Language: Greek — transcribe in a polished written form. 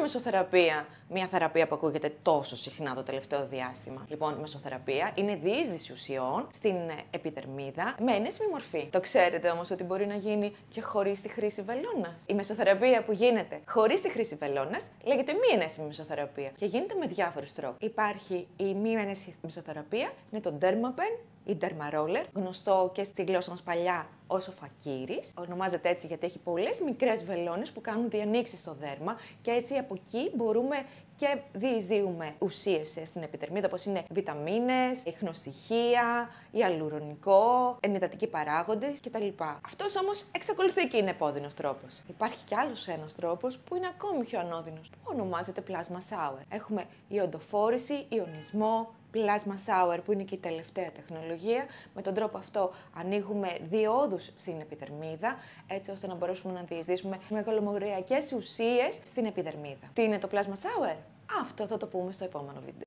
μεσοθεραπεία μια θεραπεία που ακούγεται τόσο συχνά το τελευταίο διάστημα? Λοιπόν, η μεσοθεραπεία είναι διείσδυση ουσιών στην επιδερμίδα με ενέσιμη μορφή. Το ξέρετε όμως ότι μπορεί να γίνει και χωρίς τη χρήση βελόνας? Η μεσοθεραπεία που γίνεται χωρίς τη χρήση βελόνας λέγεται μη ενέσιμη μεσοθεραπεία και γίνεται με διάφορους τρόπους. Υπάρχει η μη ενέσιμη μεσοθεραπεία, είναι το Dermapen ή Derma Roller, γνωστό και στη γλώσσα μας παλιά ως ο φακύρης. Ονομάζεται έτσι γιατί έχει πολλές μικρές βελόνες που κάνουν διανοίξεις στο δέρμα και έτσι από εκεί μπορούμε και διεισδύουμε ουσίες στην επιδερμίδα, όπως είναι βιταμίνες, ιχνοστοιχεία, ιαλουρονικό, ενυδατικοί παράγοντες κτλ. Αυτός όμως εξακολουθεί και είναι επώδυνος τρόπος. Υπάρχει κι άλλος ένας τρόπος που είναι ακόμη πιο ανώδυνος, που ονομάζεται Plasma Shower. Έχουμε ιοντοφόρηση, ιονισμό, Plasma Shower, που είναι και η τελευταία τεχνολογία. Με τον τρόπο αυτό ανοίγουμε διόδους στην επιδερμίδα, έτσι ώστε να μπορέσουμε να διεισδύσουμε μεγαλομοριακές ουσίες στην επιδερμίδα. Τι είναι το Plasma Shower? Αυτό θα το πούμε στο επόμενο βίντεο.